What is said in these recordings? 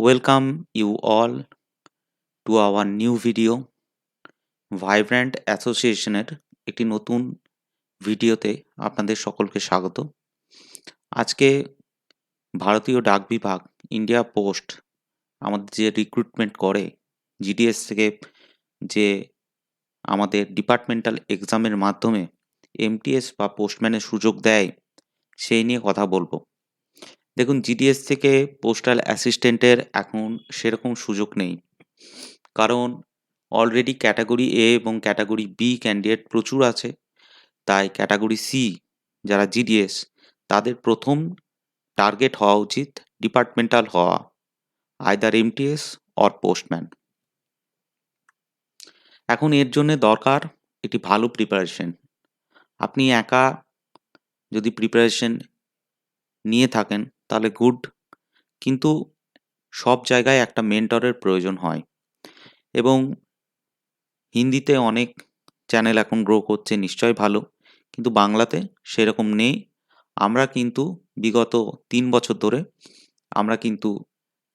Welcome you all to our new video. Vibrant অ্যাসোসিয়েশনের একটি নতুন ভিডিওতে আপনাদের সকলকে স্বাগত। আজকে ভারতীয় ডাক বিভাগ ইন্ডিয়া পোস্ট আমাদের যে রিক্রুটমেন্ট করে জিডিএস থেকে, যে আমাদের ডিপার্টমেন্টাল এক্সামের মাধ্যমে এমটিএস বা পোস্টম্যানের সুযোগ দেয়, সেই নিয়ে কথা বলবো। দেখুন, জিডিএস থেকে পোস্টাল অ্যাসিস্ট্যান্টের এখন সেরকম সুযোগ নেই, কারণ অলরেডি ক্যাটাগরি এ এবং ক্যাটাগরি বি ক্যান্ডিডেট প্রচুর আছে। তাই ক্যাটাগরি সি যারা জিডিএস, তাদের প্রথম টার্গেট হওয়া উচিত ডিপার্টমেন্টাল হওয়া, আইদার এমটিএস অর পোস্টম্যান। এখন এর জন্য দরকার একটি ভালো প্রিপারেশন। আপনি একা যদি প্রিপারেশন নিয়ে থাকেন তাহলে গুড, কিন্তু সব জায়গায় একটা মেন্টরের প্রয়োজন হয়। এবং হিন্দিতে অনেক চ্যানেল এখন গ্রো করছে, নিশ্চয়ই ভালো, কিন্তু বাংলাতে সেরকম নেই। আমরা কিন্তু বিগত 3 বছর ধরে আমরা কিন্তু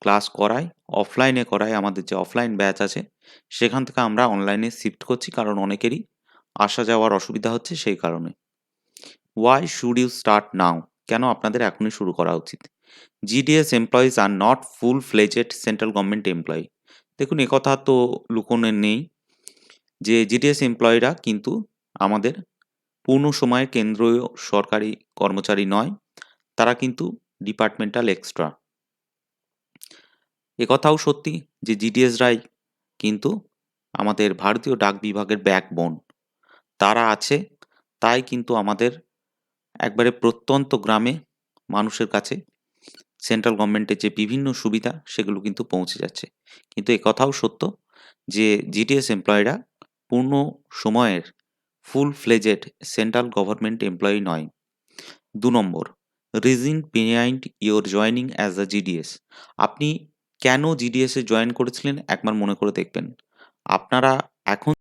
ক্লাস করাই, অফলাইনে করাই। আমাদের যে অফলাইন ব্যাচ আছে সেখান থেকে আমরা অনলাইনে শিফট করছি, কারণ অনেকেরই আসা যাওয়ার অসুবিধা হচ্ছে সেই কারণে। Why should you start now? কেন আপনাদের এখনই শুরু করা উচিত? GDS employees are not full fledged central government employee. দেখুন, একথা তো লুকোনোর নেই যে জিডিএস এমপ্লয়িরা কিন্তু আমাদের পূর্ণ সময়ের কেন্দ্রীয় সরকারি কর্মচারী নয়, তারা কিন্তু ডিপার্টমেন্টাল এক্সট্রা। একথাও সত্যি যে জিডিএসরাই কিন্তু আমাদের ভারতীয় ডাক বিভাগের ব্যাকবোন। তারা আছে, তাই কিন্তু আমাদের একবারে প্রত্যন্ত গ্রামে মানুষের কাছে সেন্ট্রাল গভর্নমেন্টের যে বিভিন্ন সুবিধা সেগুলো কিন্তু পৌঁছে যাচ্ছে। কিন্তু একথাও সত্য যে জিডিএস এমপ্লয়িরা পূর্ণ সময়ের full fledged central government employee নয়। 2 number, reason behind your joining as a GDS. আপনি কেন জিডিএস এ জয়েন করেছিলেন একবার মনে করে দেখবেন। আপনারা এখন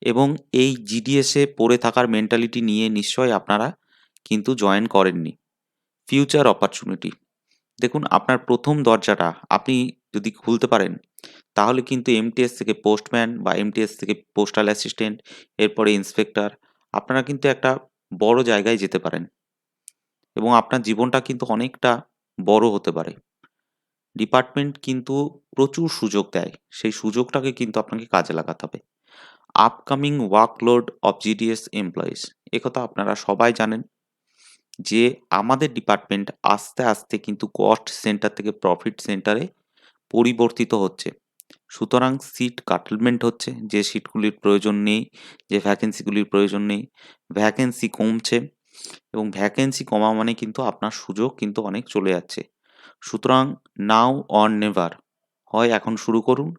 এবং এই জিডিএস এ পড়ে থাকার মেন্টালিটি নিয়ে নিশ্চয়ই আপনারা কিন্তু জয়েন করেননি। Future opportunity. দেখুন, আপনার প্রথম দরজাটা আপনি যদি খুলতে পারেন তাহলে কিন্তু এমটিএস থেকে পোস্টম্যান বা এমটিএস থেকে পোস্টাল অ্যাসিস্ট্যান্ট, এরপরে ইন্সপেক্টর, আপনারা কিন্তু একটা বড় জায়গায় যেতে পারেন এবং আপনার জীবনটা কিন্তু অনেকটা বড় হতে পারে। ডিপার্টমেন্ট কিন্তু প্রচুর সুযোগ দেয়, সেই সুযোগটাকে কিন্তু আপনাকে কাজে লাগাতে হবে। Upcoming workload of GDS employees, একথা আপনারা সবাই জানেন যে আমাদের ডিপার্টমেন্ট আস্তে আস্তে কিন্তু কস্ট সেন্টার থেকে প্রফিট সেন্টারে পরিবর্তিত হচ্ছে। সুতরাং সিট কাটলমেন্ট হচ্ছে, যে সিটগুলির প্রয়োজন নেই, যে ভ্যাকেন্সিগুলির প্রয়োজন নেই, ভ্যাকেন্সি কমছে এবং ভ্যাকেন্সি কমা মানে কিন্তু আপনার সুযোগ কিন্তু অনেক চলে যাচ্ছে। সুতরাং নাও অর নেভার, হয় এখন শুরু করুন,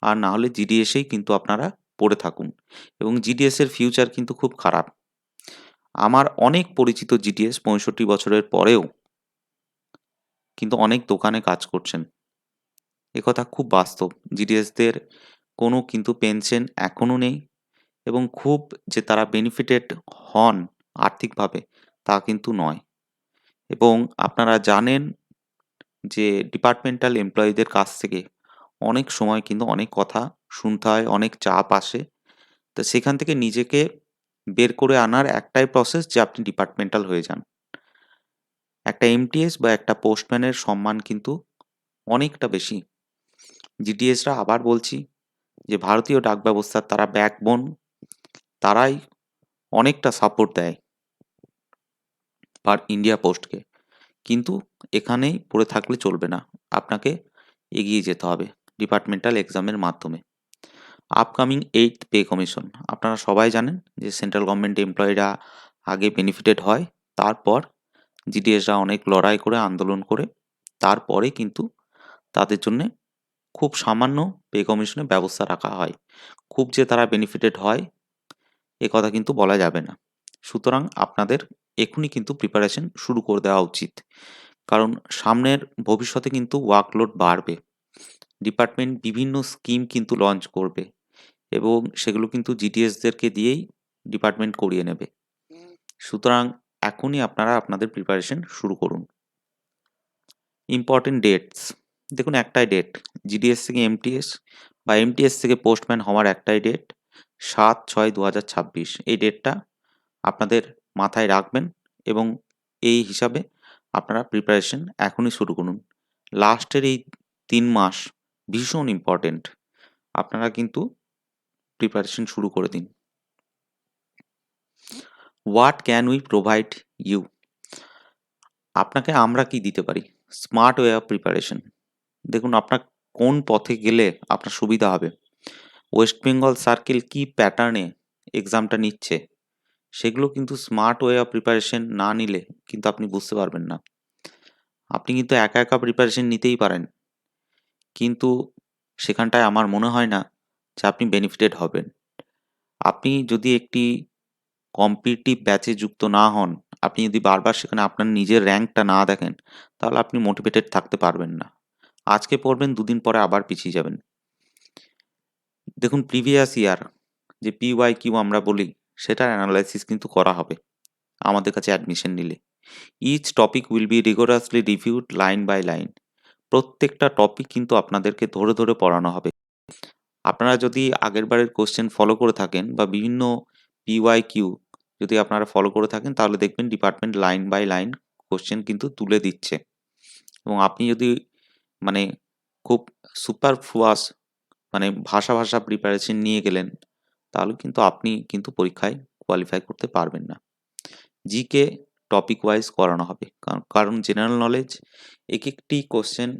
আর না হলে জিডিএসেই কিন্তু আপনারা পড়ে থাকুন। এবং জিডিএস এর ফিউচার কিন্তু খুব খারাপ। আমার অনেক পরিচিত জিডিএস 65 বছরের পরেও কিন্তু অনেক দোকানে কাজ করছেন। একথা খুব বাস্তব। জিডিএসদের কোনো কিন্তু পেনশন এখনও নেই এবং খুব যে তারা বেনিফিটেড হন আর্থিকভাবে তা কিন্তু নয়। এবং আপনারা জানেন যে ডিপার্টমেন্টাল এমপ্লয়িদের কাছ থেকে অনেক সময় কিন্তু অনেক কথা শুনতে হয়, অনেক চাপ আসে। তো সেখান থেকে নিজেকে বের করে আনার একটাই প্রসেস যে আপনি ডিপার্টমেন্টাল হয়ে যান। একটা এমটিএস বা একটা পোস্টম্যানের সম্মান কিন্তু অনেকটা বেশি। জিডিএসরা, আবার বলছি, যে ভারতীয় ডাক ব্যবস্থার তারা ব্যাকবোন, তারাই অনেকটা সাপোর্ট দেয় পার ইন্ডিয়া পোস্টকে। কিন্তু এখানেই পড়ে থাকলে চলবে না, আপনাকে এগিয়ে যেতে হবে ডিপার্টমেন্টাল এক্সামের মাধ্যমে। আপকামিং 8th পে কমিশন, আপনারা সবাই জানেন যে সেন্ট্রাল গভর্নমেন্ট এমপ্লয়িরা আগে বেনিফিটেড হয়, তারপর জিডিএসরা অনেক লড়াই করে আন্দোলন করে তারপরে কিন্তু তাদের জন্যে খুব সামান্য পে কমিশনের ব্যবস্থা রাখা হয়। খুব যে তারা বেনিফিটেড হয় এ কথা কিন্তু বলা যাবে না। সুতরাং আপনাদের এখনই কিন্তু প্রিপারেশন শুরু করে দেওয়া উচিত, কারণ সামনের ভবিষ্যতে কিন্তু ওয়ার্কলোড বাড়বে। ডিপার্টমেন্ট বিভিন্ন স্কিম কিন্তু লঞ্চ করবে এবং সেগুলো কিন্তু জিডিএসদেরকে দিয়েই ডিপার্টমেন্ট করিয়ে নেবে। সুতরাং এখনই আপনারা আপনাদের প্রিপারেশন শুরু করুন। ইম্পর্টেন্ট ডেটস, দেখুন একটাই ডেট, জিডিএস থেকে এমটিএস বা এমটিএস থেকে পোস্টম্যান হওয়ার একটাই ডেট, 7/6/2026। এই ডেটটা আপনাদের মাথায় রাখবেন এবং এই হিসাবে আপনারা প্রিপারেশন এখনই শুরু করুন। লাস্টের এই 3 মাস ভীষণ ইম্পর্টেন্ট, আপনারা কিন্তু প্রিপারেশন শুরু করে দিন। What can we provide you, আপনাকে আমরা কি দিতে পারি? স্মার্ট ওয়ে অফ প্রিপারেশন, দেখুন আপনার কোন পথে গেলে আপনার সুবিধা হবে। ওয়েস্ট বেঙ্গল সার্কেল কি প্যাটার্নে এক্সামটা নিচ্ছে, সেগুলো কিন্তু স্মার্ট ওয়ে অফ প্রিপারেশন না নিলে কিন্তু আপনি বুঝতে পারবেন না। আপনি কিন্তু একা একা প্রিপারেশন নিতেই পারেন, কিন্তু সেখানটায় আমার মনে হয় না যে আপনি বেনিফিটেড হবেন। আপনি যদি একটি কম্পিটিটিভ ব্যাচে যুক্ত না হন, আপনি যদি বারবার সেখানে আপনার নিজের র্যাঙ্কটা না দেখেন, তাহলে আপনি মোটিভেটেড থাকতে পারবেন না। আজকে পড়বেন, দুদিন পরে আবার পিছিয়ে যাবেন। দেখুন প্রিভিয়াস ইয়ার যে PYQ আমরা বলি, সেটার অ্যানালাইসিস কিন্তু করা হবে আমাদের কাছে অ্যাডমিশন নিলে। Each topic will be rigorously reviewed line by line. প্রত্যেকটা টপিক কিন্তু আপনাদেরকে ধরে ধরে পড়ানো হবে। আপনারা যদি আগের বারের কোশ্চেন ফলো করে থাকেন বা বিভিন্ন PYQ যদি আপনারা ফলো করে থাকেন, তাহলে দেখবেন department line by line question কিন্তু তুলে দিচ্ছে। এবং আপনি যদি মানে খুব সুপারফ্লুয়াস মানে ভাষা প্রিপারেশন নিয়ে গেলেন, তাহলে কিন্তু আপনি কিন্তু পরীক্ষায় কোয়ালিফাই করতে পারবেন না। জিকে টপিক ওয়াইজ করানো হবে, কারণ জেনারেল নলেজ এক একটি কোশ্চেন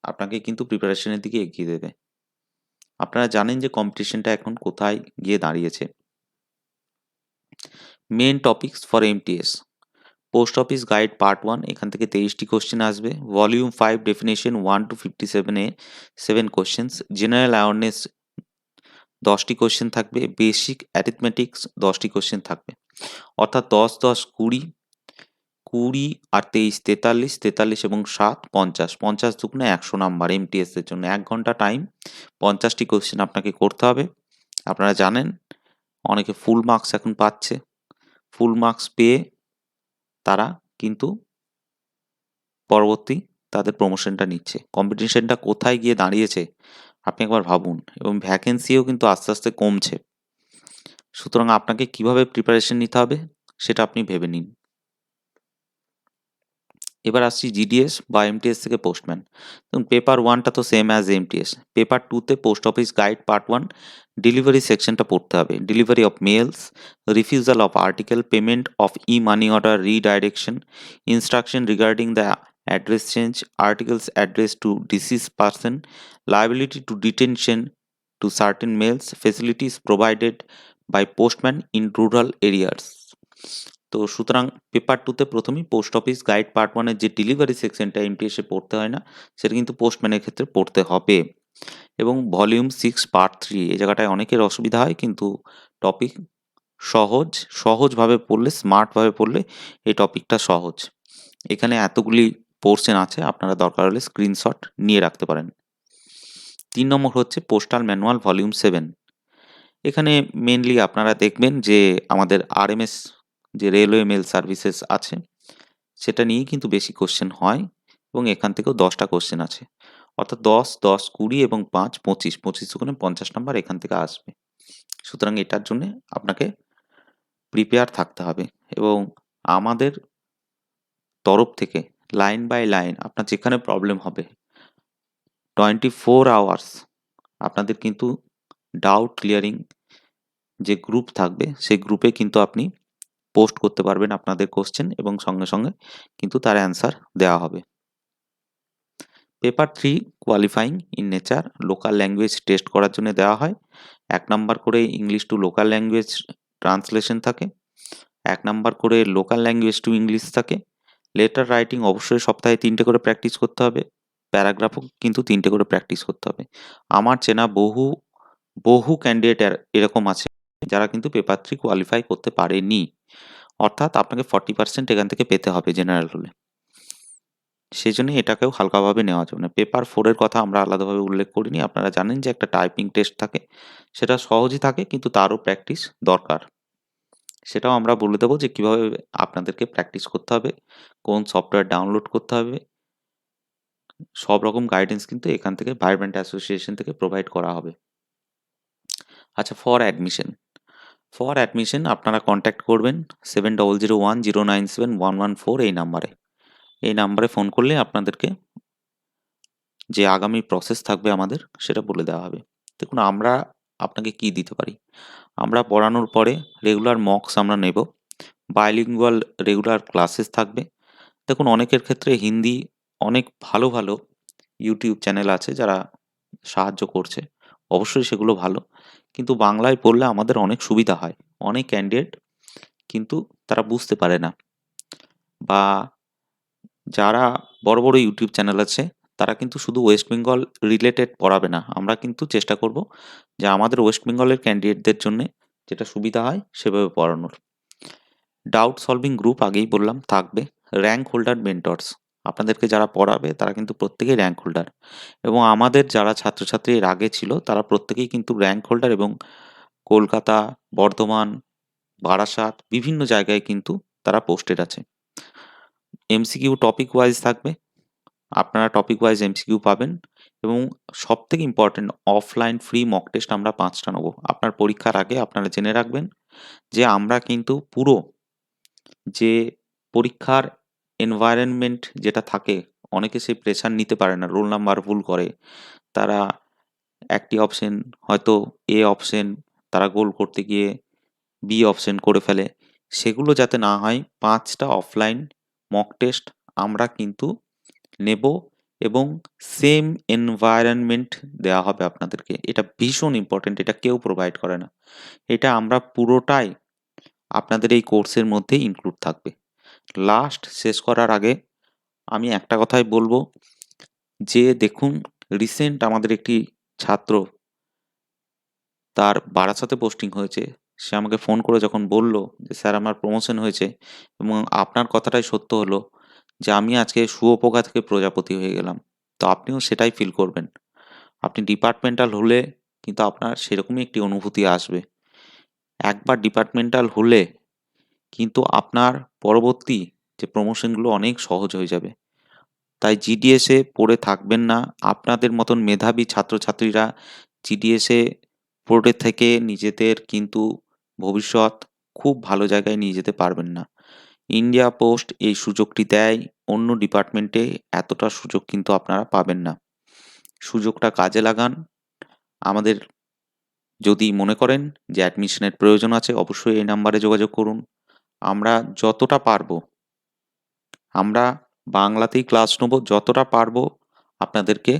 আপনাকে কিন্তু প্রিপারেশনের দিকে এগিয়ে দেবে। আপনারা জানেন যে কম্পিটিশনটা এখন কোথায় গিয়ে দাঁড়িয়েছে। Main topics for MTS, post office guide part 1, এখান থেকে 23টি কোশ্চেন আসবে। Volume 5 definition 1 to 57 7 questions. General awareness 10টি কোশ্চেন থাকবে। বেসিক অ্যারিথমেটিক্স 10টি কোশ্চেন থাকবে। অর্থাৎ 10 10 20, 20 আর 23 43, 43 এবং 7 50, 50 দুগুণে 100 নাম্বার এমটিএস এর জন্য 1 ঘন্টা টাইম, 50টি কোশ্চেন আপনাকে করতে হবে। আপনারা জানেন অনেকে ফুল মার্কস এখন পাচ্ছে, ফুল মার্কস পেয়ে তারা কিন্তু পরবর্তী তাদের প্রমোশনটা নিচ্ছে। কম্পিটিশনটা কোথায় গিয়ে দাঁড়িয়েছে আপনি একবার ভাবুন, এবং ভ্যাকেন্সিও কিন্তু আস্তে আস্তে কমছে। সুতরাং আপনাকে কিভাবে প্রিপারেশন নিতে হবে সেটা আপনি ভেবে নিন। এবার আসছি জিডিএস বা এমটিএস থেকে পোস্টম্যান। দেখুন পেপার 1টা তো সেম অ্যাজ এমটিএস। পেপার 2তে post office guide part 1 delivery সেকশনটা পড়তে হবে। Delivery of mails, refusal of article, payment of e money order, redirection, instruction regarding the address change, articles address to deceased person, liability to detention to certain mails, facilities provided by postman in rural areas. তো সুতরাং paper 2তে প্রথমেই post office guide part 1 এর যে delivery সেকশনটা এমটিএসে পড়তে হয় না, সেটা কিন্তু পোস্টম্যানের ক্ষেত্রে পড়তে হবে। এবং ভলিউম 6 পার্ট 3, এই জায়গাটায় অনেকের অসুবিধা হয়, কিন্তু টপিক সহজভাবে পড়লে, স্মার্টভাবে পড়লে এই টপিকটা সহজ। এখানে এতগুলি পোর্শন আছে, আপনারা দরকার হলে স্ক্রিনশট নিয়ে রাখতে পারেন। 3 নম্বর হচ্ছে পোস্টাল ম্যানুয়াল ভলিউম 7। এখানে মেনলি আপনারা দেখবেন যে আমাদের আরএমএস যে রেলওয়ে মেল সার্ভিসেস আছে, সেটা নিয়েই কিন্তু বেশি কোশ্চেন হয়, এবং এখান থেকেও 10টা কোশ্চেন আছে। অর্থাৎ 10 10 20 এবং 5 25, 25 দুগুণে 50 নাম্বার এখান থেকে আসবে। সুতরাং এটার জন্য আপনাকে প্রিপেয়ার থাকতে হবে, এবং আমাদের তরফ থেকে লাইন বাই লাইন আপনার যেখানে প্রবলেম হবে 24 আওয়ার্স আপনাদের কিন্তু ডাউট ক্লিয়ারিং যে গ্রুপ থাকবে, সেই গ্রুপে কিন্তু আপনি পোস্ট করতে পারবেন আপনাদের কোশ্চেন, এবং সঙ্গে সঙ্গে কিন্তু তার অ্যান্সার দেওয়া হবে। Paper 3 qualifying in nature, local language test করার জন্য দেওয়া হয়। 1 নাম্বার করে English to local language translation থাকে, 1 নাম্বার করে লোকাল ল্যাঙ্গুয়েজ টু ইংলিশ থাকে। লেটার রাইটিং অবশ্যই সপ্তাহে 3টে করে প্র্যাকটিস করতে হবে। প্যারাগ্রাফও কিন্তু 3টে করে প্র্যাকটিস করতে হবে। আমার চেনা বহু বহু ক্যান্ডিডেট এরকম আছে যারা কিন্তু পেপার 3 কোয়ালিফাই করতে পারেনি। অর্থাৎ আপনাকে 40% এখান থেকে পেতে হবে জেনারেল হলে। সেই জন্য এটাকেও হালকাভাবে নেওয়া যাবে না। পেপার 4 এর কথা আমরা আলাদাভাবে উল্লেখ করিনি। আপনারা জানেন যে একটা টাইপিং টেস্ট থাকে, সেটা সহজই থাকে, কিন্তু তারও প্র্যাকটিস দরকার। সেটাও আমরা বলে দেবো যে কিভাবে আপনাদেরকে প্র্যাকটিস করতে হবে, কোন সফটওয়্যার ডাউনলোড করতে হবে। সব রকম গাইডেন্স কিন্তু এখান থেকে ভাইব্রেন্ট অ্যাসোসিয়েশন থেকে প্রোভাইড করা হবে। আচ্ছা, ফর অ্যাডমিশন আপনারা কন্ট্যাক্ট করবেন 7001097114 এই নাম্বারে। এই নাম্বারে ফোন করলে আপনাদেরকে যে আগামী প্রসেস থাকবে আমাদের সেটা বলে দেওয়া হবে। দেখুন, আমরা আপনাকে কি দিতে পারি। আমরা পড়ানোর পরে রেগুলার মকস আমরা নেব, বাইলিঙ্গুয়াল রেগুলার ক্লাসেস থাকবে। দেখুন, অনেকের ক্ষেত্রে হিন্দি অনেক ভালো ভালো ইউটিউব চ্যানেল আছে যারা সাহায্য করছে, অবশ্যই সেগুলো ভালো, কিন্তু বাংলায় পড়লে আমাদের অনেক সুবিধা হয়। অনেক ক্যান্ডিডেট কিন্তু তারা বুঝতে পারে না, বা যারা বড় বড় ইউটিউব চ্যানেল আছে তারা কিন্তু শুধু ওয়েস্ট বেঙ্গল রিলেটেড পড়াবে না। আমরা কিন্তু চেষ্টা করব যে আমাদের ওয়েস্ট বেঙ্গলের ক্যান্ডিডেটদের জন্য যেটা সুবিধা হয় সেভাবে পড়ানোর। ডাউট সলভিং গ্রুপ আগেই বললাম থাকবে। র্যাঙ্ক হোল্ডার মেন্টরস, আপনাদেরকে যারা পড়াবে তারা কিন্তু প্রত্যেকেই র্যাঙ্ক হোল্ডার, এবং আমাদের যারা ছাত্রছাত্রী এর আগে ছিল তারা প্রত্যেকেই কিন্তু র্যাঙ্ক হোল্ডার, এবং কলকাতা, বর্ধমান, বারাসাত বিভিন্ন জায়গায় কিন্তু তারা পোস্টেড আছে। এমসিকিউ টপিক ওয়াইজ থাকবে, আপনারা টপিক ওয়াইজ এমসিকিউ পাবেন, এবং সব থেকে important offline free mock test আমরা 5টা নেবো। আপনার পরীক্ষার আগে আপনারা জেনে রাখবেন যে আমরা কিন্তু পুরো যে পরীক্ষার এনভায়রনমেন্ট যেটা থাকে, অনেকে সেই প্রেশার নিতে পারে না, রোল নাম্বার ভুল করে, তারা একটি অপশন হয়তো এ অপশন তারা গোল করতে গিয়ে বি অপশন করে ফেলে, সেগুলো যাতে না হয় 5টা অফলাইন মক টেস্ট আমরা কিন্তু নেব, এবং সেম এনভায়রনমেন্ট দেওয়া হবে আপনাদেরকে। এটা ভীষণ ইম্পর্টেন্ট, এটা কেউ প্রোভাইড করে না। এটা আমরা পুরোটাই আপনাদের এই কোর্সের মধ্যেই ইনক্লুড থাকবে। লাস্ট শেষ করার আগে আমি একটা কথাই বলবো যে দেখুন, রিসেন্ট আমাদের একটি ছাত্র, তার বারাসাতে পোস্টিং হয়েছে। সে আমাকে ফোন করে যখন বলল যে স্যার আমার প্রমোশন হয়েছে, এবং আপনার কথাটাই সত্য হলো যে আমি আজকে শুঁয়োপোকা থেকে প্রজাপতি হয়ে গেলাম, তো আপনিও সেটাই ফিল করবেন। আপনি ডিপার্টমেন্টাল হলে কিন্তু আপনার সেরকমই একটি অনুভূতি আসবে। একবার ডিপার্টমেন্টাল হলে কিন্তু আপনার পরবর্তী যে প্রমোশনগুলো অনেক সহজ হয়ে যাবে। তাই জিডিএসে পড়ে থাকবেন না। আপনাদের মতন মেধাবী ছাত্রছাত্রীরা জিডিএসে পড়ে থেকে নিজেদের কিন্তু ভবিষ্যৎ খুব ভালো জায়গায় নিয়ে যেতে পারবেন না। ইন্ডিয়া পোস্ট এই সুযোগটি দেয়, অন্য ডিপার্টমেন্টে এতটা সুযোগ কিন্তু আপনারা পাবেন না। সুযোগটা কাজে লাগান। আমাদের যদি মনে করেন যে অ্যাডমিশনের প্রয়োজন আছে, অবশ্যই এই নাম্বারে যোগাযোগ করুন। আমরা যতটা পারবো, আমরা বাংলাতেই ক্লাস নেবো, যতটা পারবো আপনাদেরকে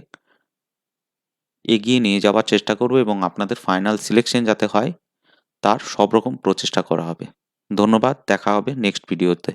এগিয়ে নিয়ে যাওয়ার চেষ্টা করব, এবং আপনাদের ফাইনাল সিলেকশন যাতে হয় তার সব রকম প্রচেষ্টা করা হবে। ধন্যবাদ, দেখা হবে নেক্সট ভিডিওতে।